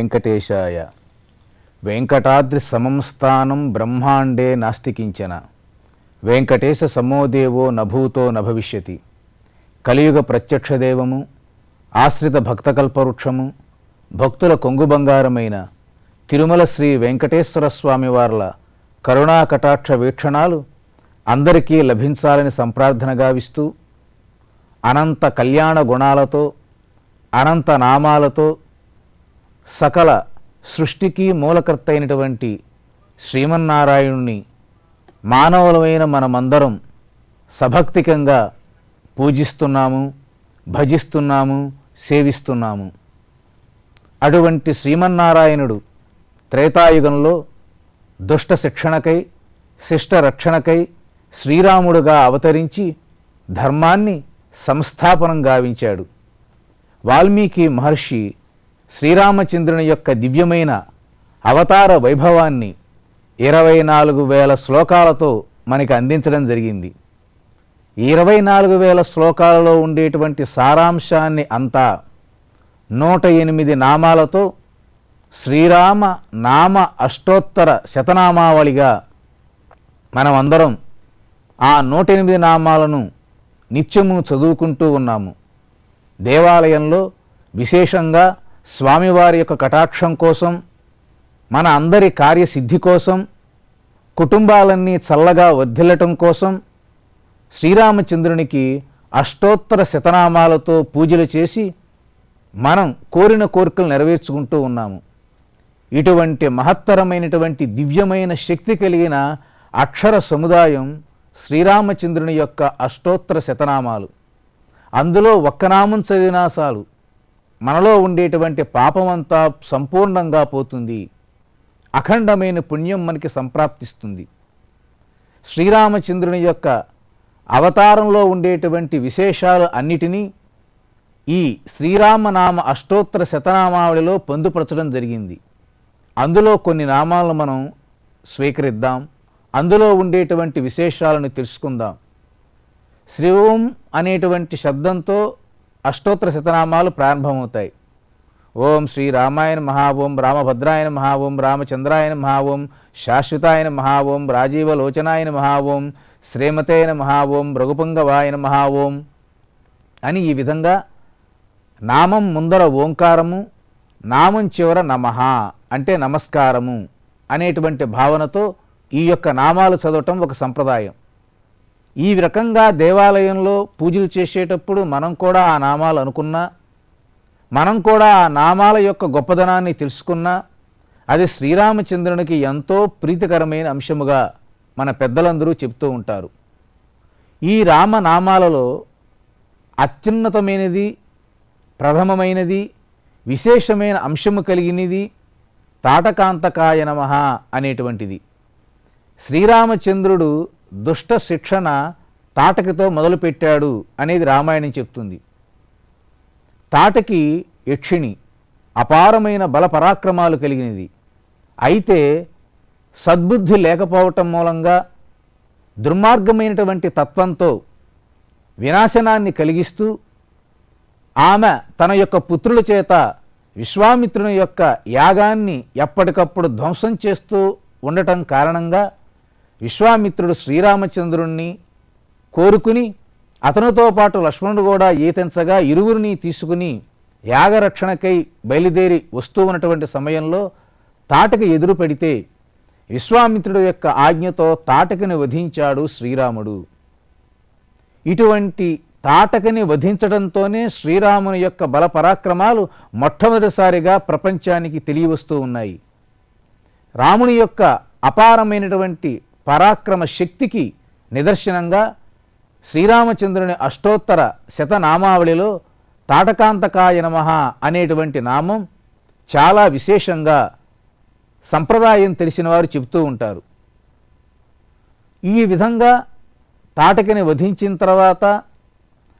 వెంకటేశాయ. వెంకటాద్రి సమం స్థానం బ్రహ్మాండే నాస్తికించన. వెంకటేశ సమోదేవో నభూతో నభవిష్యతి. కలియుగ ప్రత్యక్ష దేవము, ఆశ్రిత భక్తకల్పవృక్షము, భక్తుల కొంగు బంగారమైన తిరుమల శ్రీ వెంకటేశ్వర స్వామి వార్ల కరుణా కటాక్ష వీక్షణాలు అందరికీ లభించాలని సంప్రార్థన గావిస్తూ, అనంత కళ్యాణ గుణాలతో, అనంత నామాలతో సకల సృష్టికి మూలకర్త అయినటువంటి శ్రీమన్నారాయణుని మానవులమైన మనమందరం సభక్తికంగా పూజిస్తున్నాము, భజిస్తున్నాము, సేవిస్తున్నాము. అటువంటి శ్రీమన్నారాయణుడు త్రేతాయుగంలో దుష్ట శిక్షణకై, శిష్ట రక్షణకై శ్రీరాముడుగా అవతరించి ధర్మాన్ని సంస్థాపనం గావించాడు. వాల్మీకి మహర్షి శ్రీరామచంద్రుని యొక్క దివ్యమైన అవతార వైభవాన్ని 24,000 శ్లోకాలతో మనకి అందించడం జరిగింది. 24,000 శ్లోకాలలో ఉండేటువంటి సారాంశాన్ని అంతా 108 నామాలతో శ్రీరామ నామ అష్టోత్తర శతనామావళిగా మనమందరం ఆ 108 నామాలను నిత్యము చదువుకుంటూ ఉన్నాము. దేవాలయంలో విశేషంగా స్వామివారి యొక్క కటాక్షం కోసం, మన అందరి కార్యసిద్ధి కోసం, కుటుంబాలన్నీ చల్లగా వర్ధిల్లటం కోసం శ్రీరామచంద్రునికి అష్టోత్తర శతనామాలతో పూజలు చేసి మనం కోరిన కోరికలు నెరవేర్చుకుంటూ ఉన్నాము. ఇటువంటి మహత్తరమైనటువంటి దివ్యమైన శక్తి కలిగిన అక్షర సముదాయం శ్రీరామచంద్రుని యొక్క అష్టోత్తర శతనామాలు. అందులో ఒక్క నామం చదివినా చాలు మనలో ఉండేటువంటి పాపమంతా సంపూర్ణంగా పోతుంది, అఖండమైన పుణ్యం మనకి సంప్రాప్తిస్తుంది. శ్రీరామచంద్రుని యొక్క అవతారంలో ఉండేటువంటి విశేషాలు అన్నిటినీ ఈ శ్రీరామనామ అష్టోత్తర శతనామావళిలో పొందుపరచడం జరిగింది. అందులో కొన్ని నామాలను మనం స్వీకరిద్దాం, అందులో ఉండేటువంటి విశేషాలను తెలుసుకుందాం. శ్రీ ఓం అనేటువంటి శబ్దంతో అష్టోత్తర శతనామాలు ప్రారంభమవుతాయి. ఓం శ్రీ రామాయణ మహా, ఓం రామభద్రాయన మహా, ఓం రామచంద్రాయన మహా, ఓం శాశ్వతాయన మహా, ఓం రాజీవలోచనాయన మహా, ఓం శ్రీమతేన మహా, ఓం రఘుపంగవాయన మహా, ఓం అని ఈ విధంగా నామం ముందర ఓంకారము, నామం చివర నమః అంటే నమస్కారము అనేటువంటి భావనతో ఈ యొక్క నామాలు చదవటం ఒక సంప్రదాయం. ఈ రకంగా దేవాలయంలో పూజలు చేసేటప్పుడు మనం కూడా ఆ నామాలు అనుకున్నా, మనం కూడా ఆ నామాల యొక్క గొప్పదనాన్ని తెలుసుకున్నా అది శ్రీరామచంద్రునికి ఎంతో ప్రీతికరమైన అంశముగా మన పెద్దలందరూ చెప్తూ ఉంటారు. ఈ రామనామాలలో అత్యున్నతమైనది, ప్రథమమైనది, విశేషమైన అంశము కలిగినది తాటకాంతకాయ నమః అనేటువంటిది. శ్రీరామచంద్రుడు దుష్ట శిక్షణ తాటకితో మొదలుపెట్టాడు అనేది రామాయణం చెప్తుంది. తాటకి యక్షిణి, అపారమైన బల పరాక్రమాలు కలిగినది. అయితే సద్బుద్ధి లేకపోవటం మూలంగా దుర్మార్గమైనటువంటి తత్వంతో వినాశనాన్ని కలిగిస్తూ ఆమె తన యొక్క పుత్రుల చేత విశ్వామిత్రుని యొక్క యాగాన్ని ఎప్పటికప్పుడు ధ్వంసం చేస్తూ ఉండటం కారణంగా విశ్వామిత్రుడు శ్రీరామచంద్రుణ్ణి కోరుకుని అతనితో పాటు లక్ష్మణుడు కూడా ఈతెంచగా ఇరువురిని తీసుకుని యాగరక్షణకై బయలుదేరి వస్తూ ఉన్నటువంటి సమయంలో తాటకి ఎదురు పెడితే విశ్వామిత్రుడు యొక్క ఆజ్ఞతో తాటకిని వధించాడు శ్రీరాముడు. ఇటువంటి తాటకిని వధించడంతోనే శ్రీరాముని యొక్క బల పరాక్రమాలు మొట్టమొదటిసారిగా ప్రపంచానికి తెలియవస్తూ ఉన్నాయి. రాముని యొక్క అపారమైనటువంటి పరాక్రమ శక్తికి నిదర్శనంగా శ్రీరామచంద్రుని అష్టోత్తర శతనామావళిలో తాటకాంతకాయ నమః అనేటువంటి నామం చాలా విశేషంగా సంప్రదాయం తెలిసిన వారు చెబుతూ ఉంటారు. ఈ విధంగా తాటకిని వధించిన తర్వాత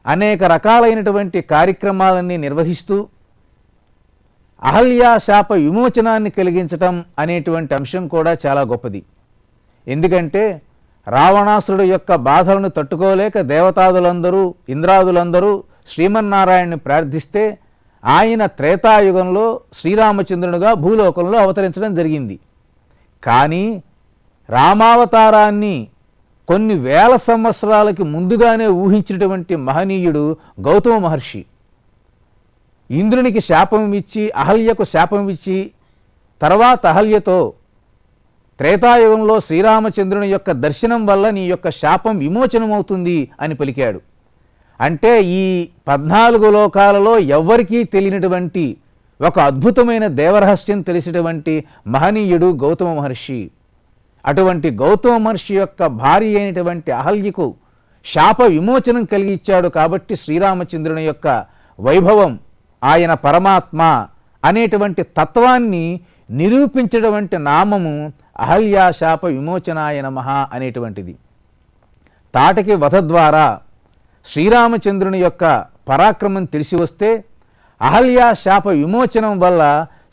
అనేక రకాలైనటువంటి కార్యక్రమాలన్నీ నిర్వహిస్తూ అహల్యా శాప విమోచనాన్ని కలిగించటం అనేటువంటి అంశం కూడా చాలా గొప్పది. ఎందుకంటే రావణాసురుడు యొక్క బాధలను తట్టుకోలేక దేవతాదులందరూ, ఇంద్రాదులందరూ శ్రీమన్నారాయణ్ణి ప్రార్థిస్తే ఆయన త్రేతాయుగంలో శ్రీరామచంద్రునిగా భూలోకంలో అవతరించడం జరిగింది. కానీ రామావతారాన్ని కొన్ని వేల సంవత్సరాలకి ముందుగానే ఊహించినటువంటి మహనీయుడు గౌతమ మహర్షి. ఇంద్రునికి శాపం ఇచ్చి, అహల్యకు శాపం ఇచ్చి, తర్వాత అహల్యతో త్రేతాయుగంలో శ్రీరామచంద్రుని యొక్క దర్శనం వల్ల నీ యొక్క శాపం విమోచనమవుతుంది అని పలికాడు. అంటే ఈ 14 లోకాలలో ఎవ్వరికీ తెలియనటువంటి ఒక అద్భుతమైన దేవరహస్యం తెలిసినటువంటి మహనీయుడు గౌతమ మహర్షి. అటువంటి గౌతమ మహర్షి యొక్క భార్య అయినటువంటి అహల్యకు శాప విమోచనం కలిగించాడు. కాబట్టి శ్రీరామచంద్రుని యొక్క వైభవం, ఆయన పరమాత్మ అనేటువంటి తత్వాన్ని నిరూపించటువంటి నామము అహల్యా శాప విమోచనాయ నమః అనేటువంటిది. తాటకి వధ ద్వారా శ్రీరామచంద్రుని యొక్క పరాక్రమం తెలిసి వస్తే అహల్యా శాప విమోచనం వల్ల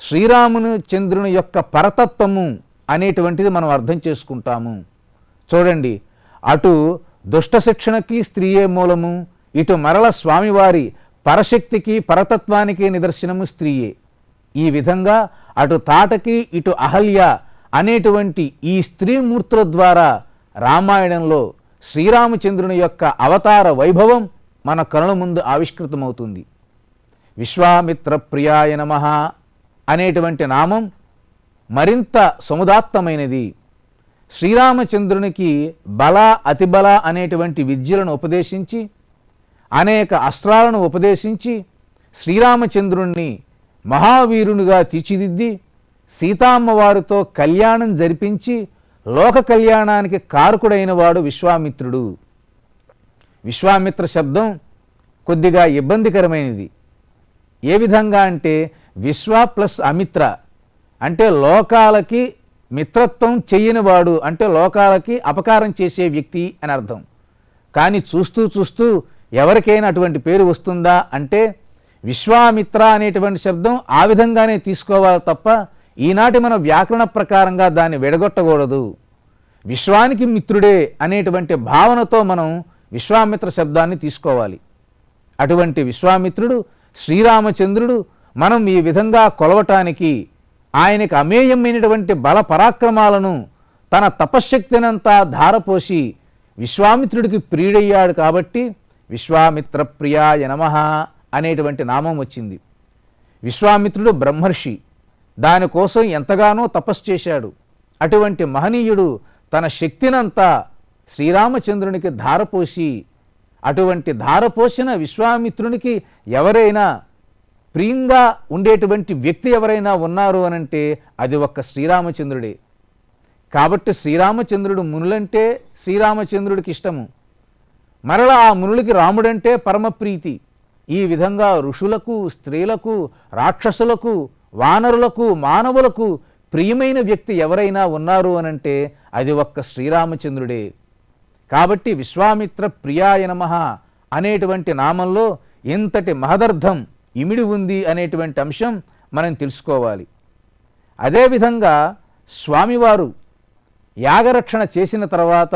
శ్రీరామచంద్రుని యొక్క పరతత్వము అనేటువంటిది మనం అర్థం చేసుకుంటాము. చూడండి, అటు దుష్ట శిక్షణకి స్త్రీయే మూలము, ఇటు మరల స్వామివారి పరశక్తికి పరతత్వానికి నిదర్శనము స్త్రీయే. ఈ విధంగా అటు తాటకి ఇటు అహల్య అనేటువంటి ఈ స్త్రీమూర్తుల ద్వారా రామాయణంలో శ్రీరామచంద్రుని యొక్క అవతార వైభవం మన కనుల ముందు ఆవిష్కృతమవుతుంది. విశ్వామిత్ర ప్రియాయ నమః అనేటువంటి నామం మరింత సముదాత్తమైనది. శ్రీరామచంద్రునికి బల అతిబల అనేటువంటి విద్యలను ఉపదేశించి, అనేక అస్త్రాలను ఉపదేశించి, శ్రీరామచంద్రుణ్ణి మహావీరునిగా తీర్చిదిద్ది, సీతామ్మవారితో కళ్యాణం జరిపించి లోక కళ్యాణానికి కారకుడైన వాడు విశ్వామిత్రుడు. విశ్వామిత్ర శబ్దం కొద్దిగా ఇబ్బందికరమైనది. ఏ విధంగా అంటే విశ్వ ప్లస్ అమిత్ర అంటే లోకాలకి మిత్రత్వం చెయ్యనివాడు, అంటే లోకాలకి అపకారం చేసే వ్యక్తి అని అర్థం. కానీ చూస్తూ చూస్తూ ఎవరికైనా అటువంటి పేరు వస్తుందా అంటే విశ్వామిత్ర అనేటువంటి శబ్దం ఆ విధంగానే తీసుకోవాలి తప్ప ఈనాటి మన వ్యాకరణ ప్రకారంగా దాన్ని విడగొట్టకూడదు. విశ్వానికి మిత్రుడే అనేటువంటి భావనతో మనం విశ్వామిత్ర శబ్దాన్ని తీసుకోవాలి. అటువంటి విశ్వామిత్రుడు శ్రీరామచంద్రుడు మనం ఈ విధంగా కొలవటానికి ఆయనకు అమేయమైనటువంటి బల పరాక్రమాలను తన తపశ్శక్తినంతా ధారపోసి విశ్వామిత్రుడికి ప్రియుడయ్యాడు. కాబట్టి విశ్వామిత్ర ప్రియాయ నమః అనేటువంటి నామం వచ్చింది. విశ్వామిత్రుడు బ్రహ్మర్షి, దానికోసం ఎంతగానో తపస్సు చేశాడు. అటువంటి మహనీయుడు తన శక్తినంతా శ్రీరామచంద్రునికి ధారపోసి, అటువంటి ధారపోసిన విశ్వామిత్రునికి ఎవరైనా ప్రియంగా ఉండేటువంటి వ్యక్తి ఎవరైనా ఉన్నారు అనంటే అది ఒక్క శ్రీరామచంద్రుడే. కాబట్టి శ్రీరామచంద్రుడు మునులంటే శ్రీరామచంద్రుడికి ఇష్టము, మరలా ఆ మునులకి రాముడంటే పరమప్రీతి. ఈ విధంగా ఋషులకు, స్త్రీలకు, రాక్షసులకు, వానరులకు, మానవులకు ప్రియమైన వ్యక్తి ఎవరైనా ఉన్నారు అనంటే అది ఒక్క శ్రీరామచంద్రుడే. కాబట్టి విశ్వామిత్ర ప్రియాయ నమః అనేటువంటి నామంలో ఇంతటి మహదర్థం ఇమిడి ఉంది అనేటువంటి అంశం మనం తెలుసుకోవాలి. అదేవిధంగా స్వామివారు యాగరక్షణ చేసిన తర్వాత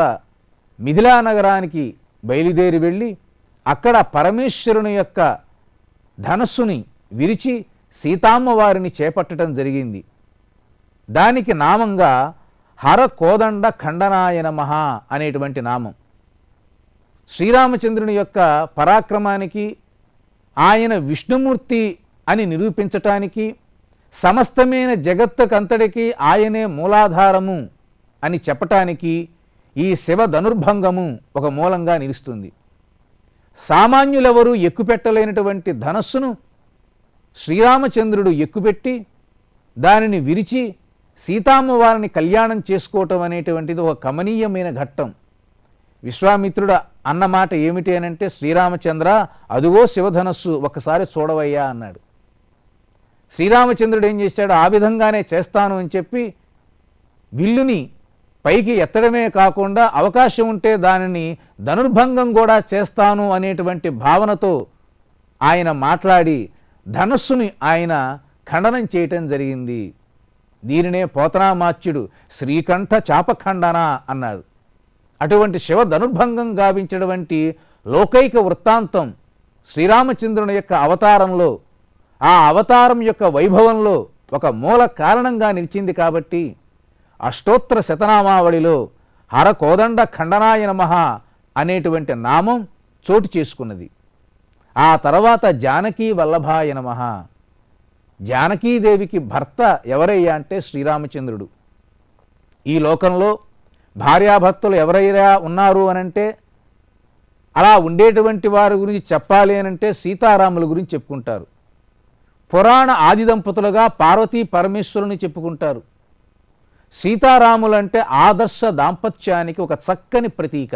మిథిలా నగరానికి బయలుదేరి వెళ్ళి అక్కడ పరమేశ్వరుని యొక్క ధనస్సుని విరిచి సీతామ్మవారిని చేపట్టడం జరిగింది. దానికి నామంగా హర కోదండ ఖండనాయ నమః అనేటువంటి నామం. శ్రీరామచంద్రుని యొక్క పరాక్రమానికి, ఆయన విష్ణుమూర్తి అని నిరూపించటానికి, సమస్తమైన జగత్తుకంతటికి ఆయనే మూలాధారము అని చెప్పటానికి ఈ శివ ధనుర్భంగము ఒక మూలంగా నిలుస్తుంది. సామాన్యులెవరూ ఎక్కుపెట్టలేనటువంటి ధనస్సును శ్రీరామచంద్రుడు ఎక్కుపెట్టి దానిని విరిచి సీతామ్మవారిని కళ్యాణం చేసుకోవటం అనేటువంటిది ఒక కమనీయమైన ఘట్టం. విశ్వామిత్రుడు అన్నమాట ఏమిటి అనంటే, శ్రీరామచంద్ర అదుగో శివధనస్సు ఒకసారి చూడవయ్యా అన్నాడు. శ్రీరామచంద్రుడు ఏం చేశాడు, ఆ విధంగానే చేస్తాను అని చెప్పి విల్లుని పైకి ఎత్తడమే కాకుండా అవకాశం ఉంటే దానిని ధనుర్భంగం కూడా చేస్తాను అనేటువంటి భావనతో ఆయన మాట్లాడి ధనస్సుని ఆయన ఖండనం చేయటం జరిగింది. దీనినే పోతనామాచ్యుడు శ్రీకంఠ చాపఖండన అన్నాడు. అటువంటి శివ ధనుర్భంగం గావించినటువంటి లోకైక వృత్తాంతం శ్రీరామచంద్రుని యొక్క అవతారంలో ఆ అవతారం యొక్క వైభవంలో ఒక మూల కారణంగా నిలిచింది కాబట్టి అష్టోత్తర శతనామావళిలో హరకోదండ ఖండనాయ నమః అనేటువంటి నామం చోటు చేసుకున్నది. ఆ తర్వాత జానకీ వల్లభాయ నమః. జానకీదేవికి భర్త ఎవరయ్యా అంటే శ్రీరామచంద్రుడు. ఈ లోకంలో భార్యాభర్తలు ఎవరైనా ఉన్నారు అనంటే, అలా ఉండేటువంటి వారి గురించి చెప్పాలి అనంటే సీతారాముల గురించి చెప్పుకుంటారు. పురాణ ఆది దంపతులుగా పార్వతీ పరమేశ్వరుని చెప్పుకుంటారు. సీతారాములంటే ఆదర్శ దాంపత్యానికి ఒక చక్కని ప్రతీక.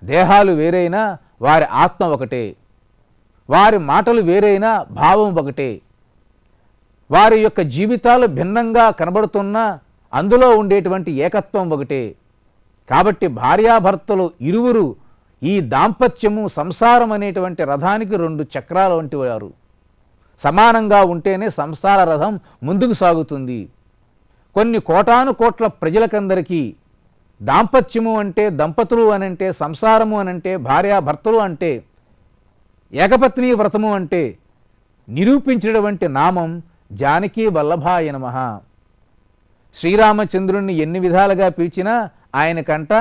దేహాలు వేరైనా వారి ఆత్మ ఒకటే, వారి మాటలు వేరైనా భావం ఒకటే, వారి యొక్క జీవితాలు భిన్నంగా కనబడుతున్నా అందులో ఉండేటువంటి ఏకత్వం ఒకటే. కాబట్టి భార్యాభర్తలు ఇరువురు ఈ దాంపత్యము సంసారం అనేటువంటి రథానికి 2 చక్రాల వంటి వారు. సమానంగా ఉంటేనే సంసార రథం ముందుకు సాగుతుంది. కొన్ని కోటాను కోట్ల ప్రజలకందరికీ దాంపత్యము అంటే, దంపతులు అనంటే, సంసారము అనంటే, భార్యాభర్తలు అంటే, ఏకపత్ని వ్రతము అంటే నిరూపించినటువంటి నామం జానకీ వల్లభాయ నమః. శ్రీరామచంద్రుణ్ణి ఎన్ని విధాలుగా పిలిచినా ఆయనకంట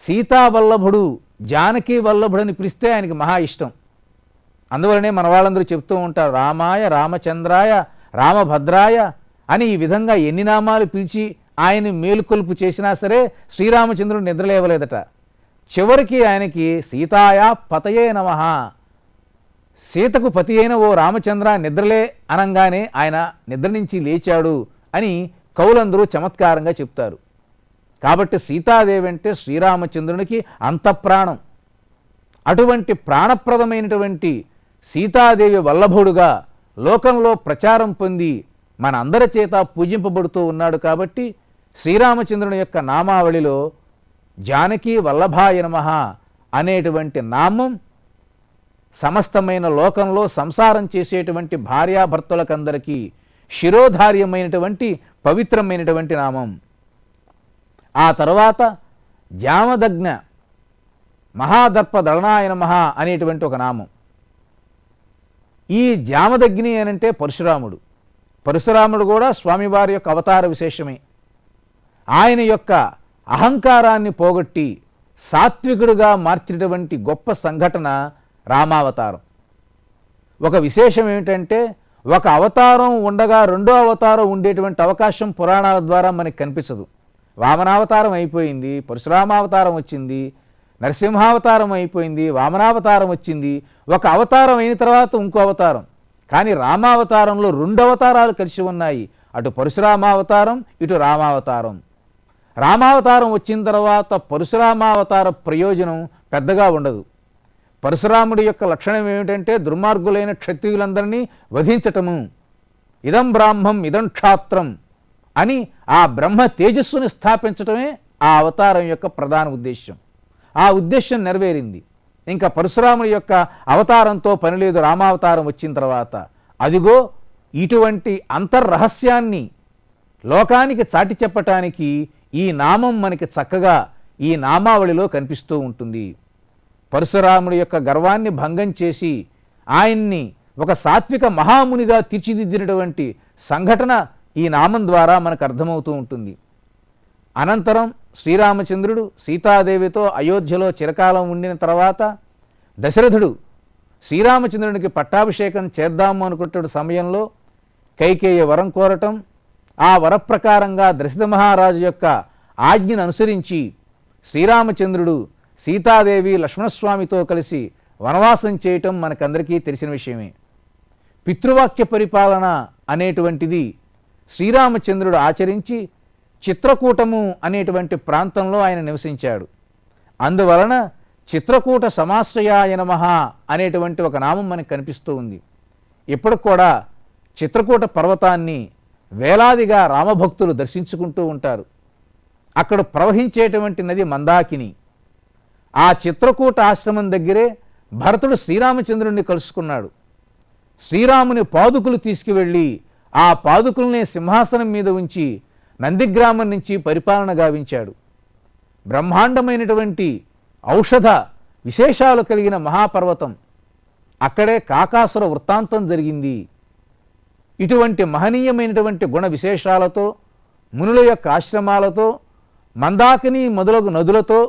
సీతావల్లభుడు, జానకీ వల్లభుడని పిలిస్తే ఆయనకి మహా ఇష్టం. అందువలనే మన వాళ్ళందరూ చెప్తూ ఉంటారు, రామాయ రామచంద్రాయ రామభద్రాయ అని ఈ విధంగా ఎన్ని నామాలు పిలిచి ఆయన మేలుకొలుపు చేసినా సరే శ్రీరామచంద్రుడు నిద్రలేవలేదట. చివరికి ఆయనకి సీతాయా పతయే నమః, సీతకు పతి అయిన ఓ రామచంద్ర నిద్రలే అనంగానే ఆయన నిద్ర నుంచి లేచాడు అని కవులందరూ చమత్కారంగా చెప్తారు. కాబట్టి సీతాదేవి అంటే శ్రీరామచంద్రునికి అంతఃప్రాణం. అటువంటి ప్రాణప్రదమైనటువంటి సీతాదేవి వల్లభుడుగా లోకంలో ప్రచారం పొంది మన అందరి చేత పూజింపబడుతూ ఉన్నాడు. కాబట్టి శ్రీరామచంద్రుని యొక్క నామావళిలో జానకీ వల్లభాయ నమః అనేటువంటి నామం సమస్తమైన లోకంలో సంసారం చేసేటువంటి భార్యాభర్తలకందరికీ శిరోధార్యమైనటువంటి పవిత్రమైనటువంటి నామం. ఆ తర్వాత జామదగ్న మహాదర్ప దళనాయ నమః అనేటువంటి ఒక నామం. ఈ జామదగ్ని అనంటే పరశురాముడు. పరశురాముడు కూడా స్వామివారి యొక్క అవతార విశేషమే. ఆయన యొక్క అహంకారాన్ని పోగొట్టి సాత్వికుడుగా మార్చినటువంటి గొప్ప సంఘటన రామావతారం. ఒక విశేషం ఏమిటంటే, ఒక అవతారం ఉండగా రెండో అవతారం ఉండేటువంటి అవకాశం పురాణాల ద్వారా మనకి కనిపించదు. వామనావతారం అయిపోయింది, పరశురామావతారం వచ్చింది, నరసింహావతారం అయిపోయింది, వామనావతారం వచ్చింది, ఒక అవతారం అయిన తర్వాత ఇంకో అవతారం. కానీ రామావతారంలో 2 అవతారాలు కలిసి ఉన్నాయి. అటు పరశురామావతారం, ఇటు రామావతారం. రామావతారం వచ్చిన తర్వాత పరశురామావతార ప్రయోజనం పెద్దగా ఉండదు. పరశురాముడి యొక్క లక్షణం ఏమిటంటే దుర్మార్గులైన క్షత్రియులందరినీ వధించటము. ఇదం బ్రాహ్మం ఇదం క్షాత్రం అని ఆ బ్రహ్మ తేజస్సుని స్థాపించటమే ఆ అవతారం యొక్క ప్రధాన ఉద్దేశ్యం. ఆ ఉద్దేశం నెరవేరింది. ఇంకా పరశురాముడి యొక్క అవతారంతో పని లేదు. రామావతారం వచ్చిన తర్వాత అదిగో ఇటువంటి అంతర్రహస్యాన్ని లోకానికి చాటి చెప్పటానికి ఈ నామం మనకి చక్కగా ఈ నామావళిలో కనిపిస్తూ ఉంటుంది. పరశురాముడి యొక్క గర్వాన్ని భంగం చేసి ఆయన్ని ఒక సాత్విక మహామునిగా తీర్చిదిద్దినటువంటి సంఘటన ఈ నామం ద్వారా మనకు అర్థమవుతూ ఉంటుంది. అనంతరం శ్రీరామచంద్రుడు సీతాదేవితో అయోధ్యలో చిరకాలం ఉండిన తర్వాత దశరథుడు శ్రీరామచంద్రునికి పట్టాభిషేకం చేద్దాము అనుకుంటున్న సమయంలో కైకేయి వరం కోరటం, ఆ వరప్రకారంగా దశరథ మహారాజు యొక్క ఆజ్ఞను అనుసరించి శ్రీరామచంద్రుడు సీతాదేవి లక్ష్మణస్వామితో కలిసి వనవాసం చేయటం మనకందరికీ తెలిసిన విషయమే. పితృవాక్య పరిపాలన అనేటువంటిది శ్రీరామచంద్రుడు ఆచరించి చిత్రకూటము అనేటువంటి ప్రాంతంలో ఆయన నివసించాడు. అందువలన చిత్రకూట సమాశ్రయాయ నమః అనేటువంటి ఒక నామం మనకు కనిపిస్తూ ఉంది. ఇప్పటికి కూడా చిత్రకూట పర్వతాన్ని వేలాదిగా రామభక్తులు దర్శించుకుంటూ ఉంటారు. అక్కడ ప్రవహించేటువంటి నది మందాకిని. ఆ చిత్రకూట ఆశ్రమం దగ్గరే భరతుడు శ్రీరామచంద్రుడిని కలుసుకున్నాడు. శ్రీరాముని పాదుకులు తీసుకువెళ్ళి ఆ పాదుకుల్ని సింహాసనం మీద ఉంచి నందిగ్రామం నుంచి పరిపాలన గావించాడు. బ్రహ్మాండమైనటువంటి ఔషధ విశేషాలు కలిగిన మహాపర్వతం. అక్కడే కాకాసుర వృత్తాంతం జరిగింది. ఇటువంటి మహనీయమైనటువంటి గుణ విశేషాలతో, మునుల యొక్క ఆశ్రమాలతో, మందాకిని మొదలగు నదులతో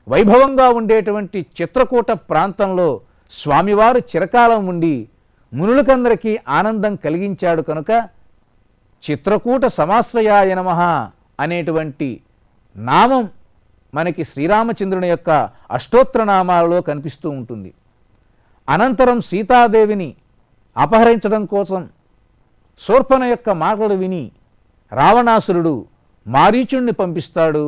వైభవంగా ఉండేటువంటి చిత్రకూట ప్రాంతంలో స్వామివారు చిరకాలం ఉండి మునులకందరికీ ఆనందం కలిగించాడు కనుక చిత్రకూట సమాశ్రయాయ నమః అనేటువంటి నామం మనకి శ్రీరామచంద్రుని యొక్క అష్టోత్తర నామాలలో కనిపిస్తూ ఉంటుంది. అనంతరం సీతాదేవిని అపహరించడం కోసం శూర్పణ యొక్క మాటలు విని రావణాసురుడు మారీచుణ్ణి పంపిస్తాడు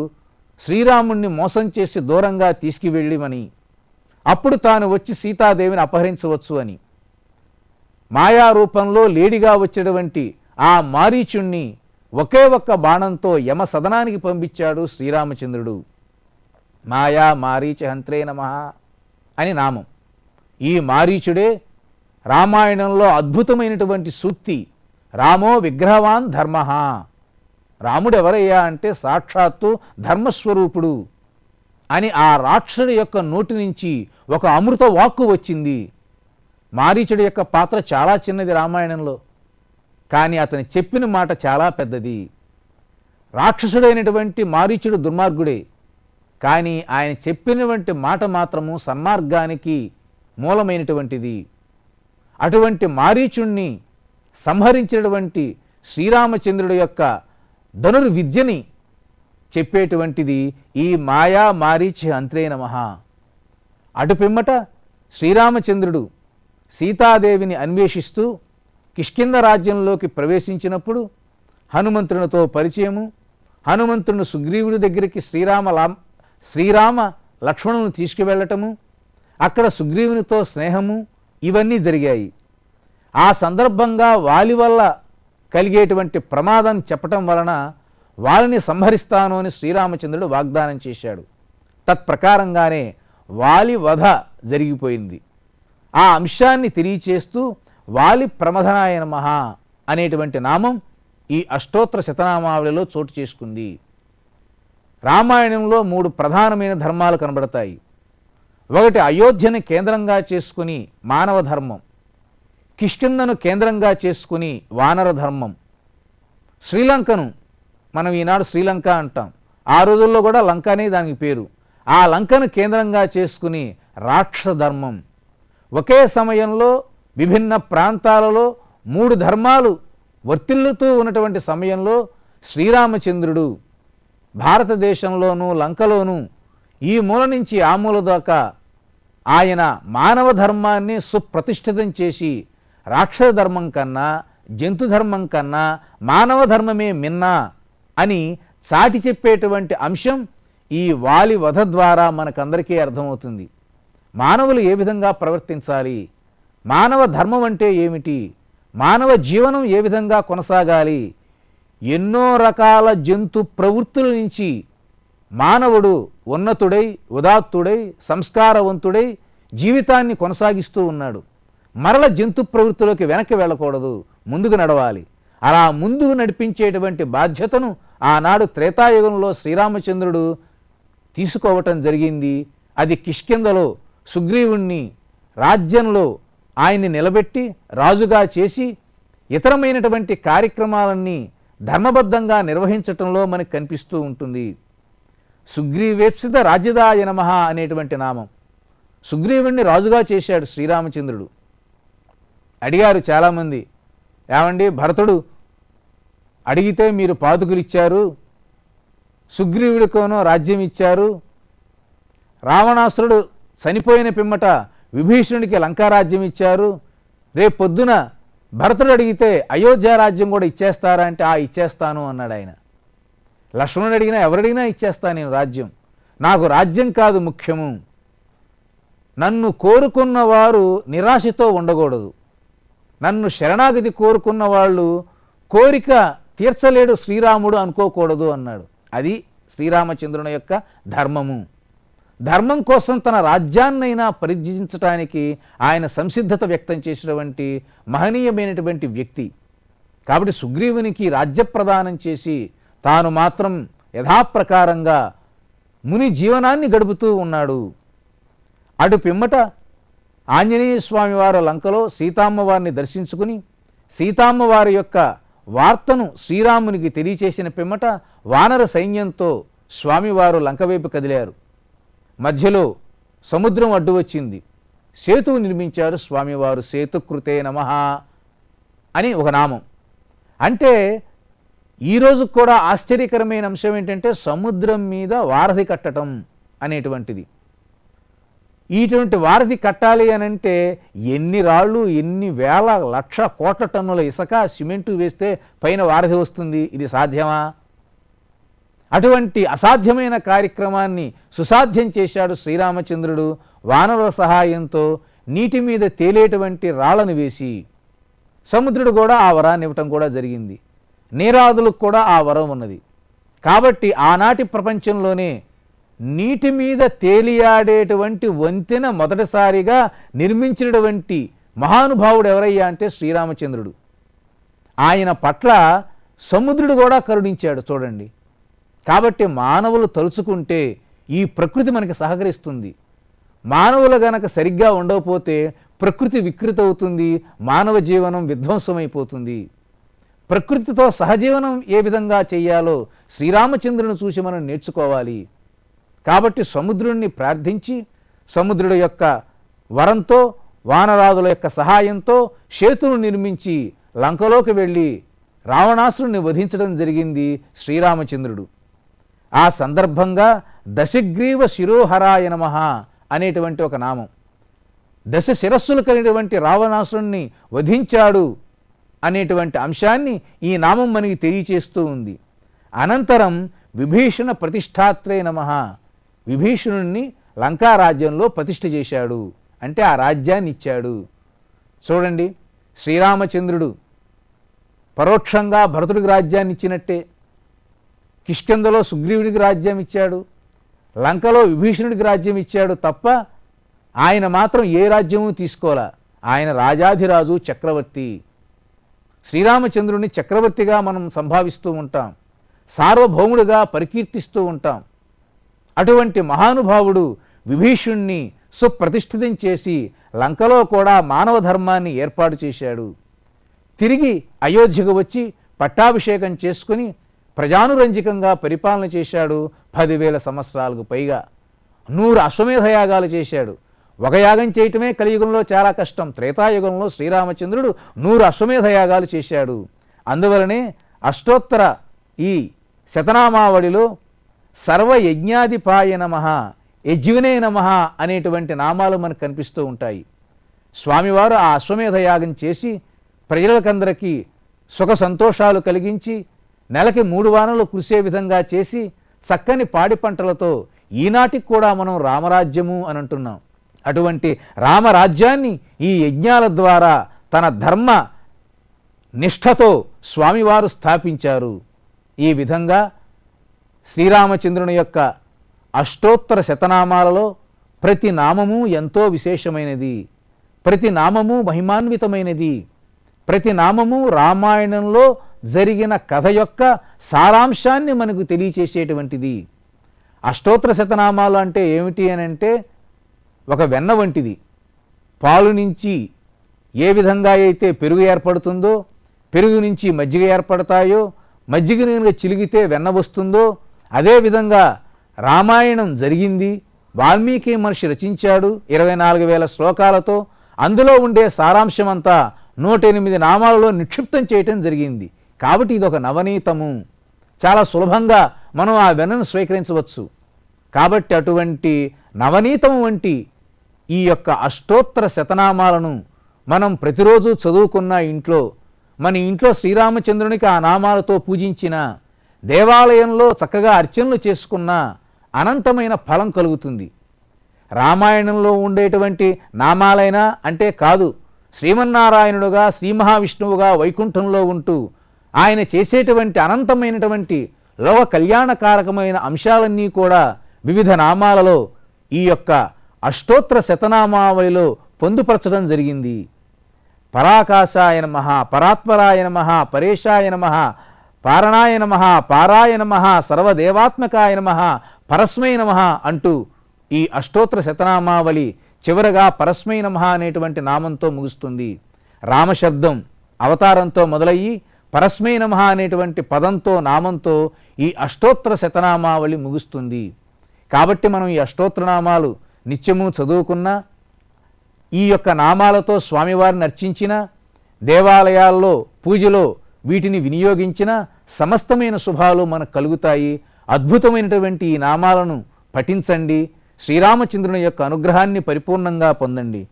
శ్రీరాముణ్ణి మోసం చేసి దూరంగా తీసుకువెళ్ళిమని. అప్పుడు తాను వచ్చి సీతాదేవిని అపహరించవచ్చు అని. మాయారూపంలో లేడిగా వచ్చేటువంటి ఆ మారీచుణ్ణి ఒకే ఒక్క బాణంతో యమ సదనానికి పంపించాడు శ్రీరామచంద్రుడు. మాయా మారీచ హంత్రే నమః అని నామం. ఈ మారీచుడే రామాయణంలో అద్భుతమైనటువంటి సూక్తి రామో విగ్రహవాన్ ధర్మ. రాముడు ఎవరయ్యా అంటే సాక్షాత్తు ధర్మస్వరూపుడు అని ఆ రాక్షసుడి యొక్క నోటి నుంచి ఒక అమృత వాక్కు వచ్చింది. మారీచుడి యొక్క పాత్ర చాలా చిన్నది రామాయణంలో, కానీ అతను చెప్పిన మాట చాలా పెద్దది. రాక్షసుడైనటువంటి మారీచుడు దుర్మార్గుడే, కానీ ఆయన చెప్పినటువంటి మాట మాత్రము సన్మార్గానికి మూలమైనటువంటిది. అటువంటి మారీచుణ్ణి సంహరించినటువంటి శ్రీరామచంద్రుడి యొక్క ధనుర్విద్యని చెప్పేటువంటిది ఈ మాయా మారీచ హంత్రే నమః. అటు పిమ్మట శ్రీరామచంద్రుడు సీతాదేవిని అన్వేషిస్తూ కిష్కింధ రాజ్యంలోకి ప్రవేశించినప్పుడు హనుమంతునితో పరిచయము, హనుమంతుని సుగ్రీవుడి దగ్గరికి శ్రీరామ లక్ష్మణులను తీసుకువెళ్ళటము, అక్కడ సుగ్రీవునితో స్నేహము, ఇవన్నీ జరిగాయి. ఆ సందర్భంగా వాలి వల్ల కలిగేటువంటి ప్రమాదం చెప్పటం వలన వాలిని సంహరిస్తాను అని శ్రీరామచంద్రుడు వాగ్దానం చేశాడు. తత్ప్రకారంగానే వాలి వధ జరిగిపోయింది. ఆ అంశాన్ని తెలియచేస్తూ వాలి ప్రమథనాయ నమః అనేటువంటి నామం ఈ అష్టోత్తర శతనామావళిలో చోటు చేసుకుంది. రామాయణంలో 3 ప్రధానమైన ధర్మాలు కనబడతాయి. ఒకటి అయోధ్యని కేంద్రంగా చేసుకుని మానవ ధర్మం, కిష్కింధను కేంద్రంగా చేసుకుని వానర ధర్మం, శ్రీలంకను మనం ఈనాడు శ్రీలంక అంటాం, ఆ రోజుల్లో కూడా లంక అనే దానికి పేరు, ఆ లంకను కేంద్రంగా చేసుకుని రాక్షస ధర్మం. ఒకే సమయంలో విభిన్న ప్రాంతాలలో 3 ధర్మాలు వర్తిల్లుతూ ఉన్నటువంటి సమయంలో శ్రీరామచంద్రుడు భారతదేశంలోనూ లంకలోనూ ఈ మూల నుంచి ఆ మూల దాకా ఆయన మానవ ధర్మాన్ని సుప్రతిష్ఠితం చేసి రాక్షస ధర్మం కన్నా, జంతు ధర్మం కన్నా మానవ ధర్మమే మిన్నా అని చాటి చెప్పేటువంటి అంశం ఈ వాలి వధ ద్వారా మనకందరికీ అర్థమవుతుంది. మానవులు ఏ విధంగా ప్రవర్తించాలి, మానవ ధర్మం అంటే ఏమిటి, మానవ జీవనం ఏ విధంగా కొనసాగాలి, ఎన్నో రకాల జంతు ప్రవృత్తుల నుంచి మానవుడు ఉన్నతుడై, ఉదాత్తుడై, సంస్కారవంతుడై జీవితాన్ని కొనసాగిస్తూ ఉన్నాడు. మరల జంతు ప్రవృత్తిలోకి వెనక్కి వెళ్ళకూడదు, ముందుకు నడవాలి. అలా ముందుకు నడిపించేటువంటి బాధ్యతను ఆనాడు త్రేతాయుగంలో శ్రీరామచంద్రుడు తీసుకోవటం జరిగింది. అది కిష్కింధలో సుగ్రీవుణ్ణి రాజ్యంలో ఆయన్ని నిలబెట్టి రాజుగా చేసి ఇతరమైనటువంటి కార్యక్రమాలన్నీ ధర్మబద్ధంగా నిర్వహించటంలో మనకు కనిపిస్తూ ఉంటుంది. సుగ్రీవేప్సిత రాజ్యదాయ నమః అనేటువంటి నామం. సుగ్రీవుణ్ణి రాజుగా చేశాడు శ్రీరామచంద్రుడు. అడిగారు చాలామంది, ఏమండి భరతుడు అడిగితే మీరు పాదుకులు ఇచ్చారు, సుగ్రీవుడికోనో రాజ్యం ఇచ్చారు, రావణాసురుడు చనిపోయిన పిమ్మట విభీషణుడికి లంకారాజ్యం ఇచ్చారు, రేపు పొద్దున భరతుడు అడిగితే అయోధ్య రాజ్యం కూడా ఇచ్చేస్తారా అంటే ఇచ్చేస్తాను అన్నాడు ఆయన. లక్ష్మణుడు అడిగినా ఎవరడిగినా ఇచ్చేస్తాను నేను రాజ్యం, నాకు రాజ్యం కాదు ముఖ్యము, నన్ను కోరుకున్న వారు నిరాశతో ఉండకూడదు, నన్ను శరణాగతి కోరుకున్న వాళ్ళు కోరిక తీర్చలేడు శ్రీరాముడు అనుకోకూడదు అన్నాడు. అది శ్రీరామచంద్రుని యొక్క ధర్మము. ధర్మం కోసం తన రాజ్యాన్నైనా పరిత్యజించడానికి ఆయన సంసిద్ధత వ్యక్తం చేసినటువంటి మహనీయమైనటువంటి వ్యక్తి. కాబట్టి సుగ్రీవునికి రాజ్య ప్రదానం చేసి తాను మాత్రం యథాప్రకారంగా ముని జీవనాన్ని గడుపుతూ ఉన్నాడు. అటు పిమ్మట ఆంజనేయ స్వామి వారు లంకలో సీతామ్మవారిని దర్శించుకుని సీతామ్మవారి యొక్క వార్తను శ్రీరామునికి తెలియచేసిన పిమ్మట వానర సైన్యంతో స్వామివారు లంక వైపు కదిలారు. మధ్యలో సముద్రం అడ్డు వచ్చింది. సేతువు నిర్మించారు స్వామివారు. సేతుకృతే నమః అని ఒక నామం. అంటే ఈరోజు కూడా ఆశ్చర్యకరమైన అంశం ఏంటంటే సముద్రం మీద వారధి కట్టడం అనేటువంటిది. ఇటువంటి వారధి కట్టాలి అనంటే ఎన్ని రాళ్ళు, ఎన్ని వేల లక్ష కోట్ల టన్నుల ఇసుక సిమెంటు వేస్తే పైన వారధి వస్తుంది. ఇది సాధ్యమా? అటువంటి అసాధ్యమైన కార్యక్రమాన్ని సుసాధ్యం చేశాడు శ్రీరామచంద్రుడు. వానరుల సహాయంతో నీటి మీద తేలేటువంటి రాళ్లను వేసి సముద్రుడు కూడా ఆ వరాన్ని ఇవ్వటం కూడా జరిగింది. నీరాదులకు కూడా ఆ వరం ఉన్నది. కాబట్టి ఆనాటి ప్రపంచంలోనే నీటి మీద తేలియాడేటువంటి వంతెన మొదటిసారిగా నిర్మించినటువంటి మహానుభావుడు ఎవరయ్యా అంటే శ్రీరామచంద్రుడు. ఆయన పట్ల సముద్రుడు కూడా కరుణించాడు చూడండి. కాబట్టి మానవులు తలుచుకుంటే ఈ ప్రకృతి మనకి సహకరిస్తుంది. మానవులు గనక సరిగ్గా ఉండకపోతే ప్రకృతి వికృతి అవుతుంది, మానవ జీవనం విధ్వంసమైపోతుంది. ప్రకృతితో సహజీవనం ఏ విధంగా చేయాలో శ్రీరామచంద్రుని చూసి మనం నేర్చుకోవాలి. కాబట్టి సముద్రుడిని ప్రార్థించి సముద్రుడి యొక్క వరంతో వానరాదుల యొక్క సహాయంతో సేతును నిర్మించి లంకలోకి వెళ్ళి రావణాసురుని వధించడం జరిగింది శ్రీరామచంద్రుడు. ఆ సందర్భంగా దశగ్రీవ శిరోహరాయ నమః అనేటువంటి ఒక నామం. దశ శిరస్సులు కలిగినటువంటి రావణాసురుణ్ణి వధించాడు అనేటువంటి అంశాన్ని ఈ నామం మనకి తెలియచేస్తూ ఉంది. అనంతరం విభీషణ ప్రతిష్టాత్రే నమః, విభీషణుణ్ణి లంకా రాజ్యంలో ప్రతిష్ఠ చేశాడు, అంటే ఆ రాజ్యాన్ని ఇచ్చాడు. చూడండి, శ్రీరామచంద్రుడు పరోక్షంగా భరతుడికి రాజ్యాన్ని ఇచ్చినట్టే కిష్కింధలో సుగ్రీవుడికి రాజ్యం ఇచ్చాడు, లంకలో విభీషణుడికి రాజ్యం ఇచ్చాడు తప్ప ఆయన మాత్రం ఏ రాజ్యమూ తీసుకోలే. ఆయన రాజాధిరాజు, చక్రవర్తి. శ్రీరామచంద్రుని చక్రవర్తిగా మనం సంభావిస్తూ ఉంటాం, సార్వభౌముడిగా పరికీర్తిస్తూ ఉంటాం. అటువంటి మహానుభావుడు విభీషణుణ్ణి సుప్రతిష్ఠితం చేసి లంకలో కూడా మానవ ధర్మాన్ని ఏర్పాటు చేశాడు. తిరిగి అయోధ్యకు వచ్చి పట్టాభిషేకం చేసుకుని ప్రజానురంజకంగా పరిపాలన చేశాడు. 10,000 సంవత్సరాలకు పైగా 100 అశ్వమేధ యాగాలు చేశాడు. ఒక యాగం చేయటమే కలియుగంలో చాలా కష్టం. త్రేతాయుగంలో శ్రీరామచంద్రుడు 100 అశ్వమేధ యాగాలు చేశాడు. అందువలనే అష్టోత్తర ఈ శతనామావళిలో సర్వయజ్ఞాధిపాయ నమః, యజ్ఞనే నమః అనేటువంటి నామాలు మనకు కనిపిస్తూ ఉంటాయి. స్వామివారు ఆ అశ్వమేధ యాగం చేసి ప్రజలకందరికీ సుఖ సంతోషాలు కలిగించి నెలకి 3 వానలు కురిసే విధంగా చేసి చక్కని పాడి పంటలతో ఈనాటికి కూడా మనం రామరాజ్యము అని అంటున్నాం. అటువంటి రామరాజ్యాన్ని ఈ యజ్ఞాల ద్వారా తన ధర్మ నిష్ఠతో స్వామివారు స్థాపించారు. ఈ విధంగా శ్రీరామచంద్రుని యొక్క అష్టోత్తర శతనామాలలో ప్రతి నామము ఎంతో విశేషమైనది, ప్రతి నామము మహిమాన్వితమైనది, ప్రతి నామము రామాయణంలో జరిగిన కథ యొక్క సారాంశాన్ని మనకు తెలియచేసేటువంటిది. అష్టోత్తర శతనామాలు అంటే ఏమిటి అని అంటే ఒక వెన్న వంటిది. పాలు నుంచి ఏ విధంగా అయితే పెరుగు ఏర్పడుతుందో, పెరుగు నుంచి మజ్జిగ ఏర్పడతాయో, మజ్జిగ కనుక చిలిగితే వెన్న వస్తుందో, అదేవిధంగా రామాయణం జరిగింది. వాల్మీకి మహర్షి రచించాడు 24,000 శ్లోకాలతో. అందులో ఉండే సారాంశమంతా 108 నామాలలో నిక్షిప్తం చేయటం జరిగింది. కాబట్టి ఇది ఒక నవనీతము. చాలా సులభంగా మనం ఆ వెన్నను స్వీకరించవచ్చు. కాబట్టి అటువంటి నవనీతము వంటి ఈ యొక్క అష్టోత్తర శతనామాలను మనం ప్రతిరోజు చదువుకున్న ఇంట్లో, మన ఇంట్లో శ్రీరామచంద్రునికి ఆ నామాలతో పూజించిన, దేవాలయంలో చక్కగా అర్చనలు చేసుకున్న అనంతమైన ఫలం కలుగుతుంది. రామాయణంలో ఉండేటువంటి నామాలైనా అంటే కాదు, శ్రీమన్నారాయణుడుగా శ్రీ మహావిష్ణువుగా వైకుంఠంలో ఉంటూ ఆయన చేసేటువంటి అనంతమైనటువంటి లోక కళ్యాణకారకమైన అంశాలన్నీ కూడా వివిధ నామాలలో ఈ యొక్క అష్టోత్తర శతనామావళిలో పొందుపరచడం జరిగింది. పరాకాశాయ నమః, పరాత్పరాయ నమః, పరేశాయ నమః, పారణాయ నమః, పారాయ నమః, సర్వదేవాత్మకాయ నమః, పరస్మై నమః అంటూ ఈ అష్టోత్తర శతనామావళి చివరగా పరస్మై నమః అనేటువంటి నామంతో ముగుస్తుంది. రామశబ్దం అవతారంతో మొదలయ్యి పరస్మై నమః అనేటువంటి పదంతో నామంతో ఈ అష్టోత్తర శతనామావళి ముగుస్తుంది. కాబట్టి మనం ఈ అష్టోత్తరనామాలు నిత్యము చదువుకున్నా, ఈ యొక్క నామాలతో స్వామివారిని అర్చించిన, దేవాలయాల్లో పూజలో వీటిని వినియోగించిన సమస్తమైన శుభాలు మనకు కలుగుతాయి. అద్భుతమైనటువంటి ఈ నామాలను పఠించండి. శ్రీరామచంద్రుని యొక్క అనుగ్రహాన్ని పరిపూర్ణంగా పొందండి.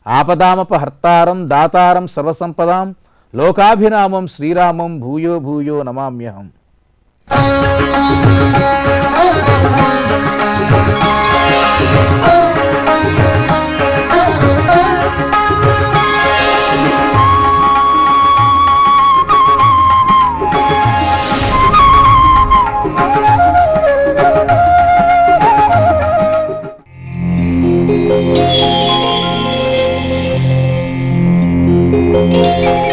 ఆపదామపహర్తారం దాతారం సర్వసంపదాం లోకాభిరామం శ్రీరామం భూయో భూయో నమామ్యహం. Thank you.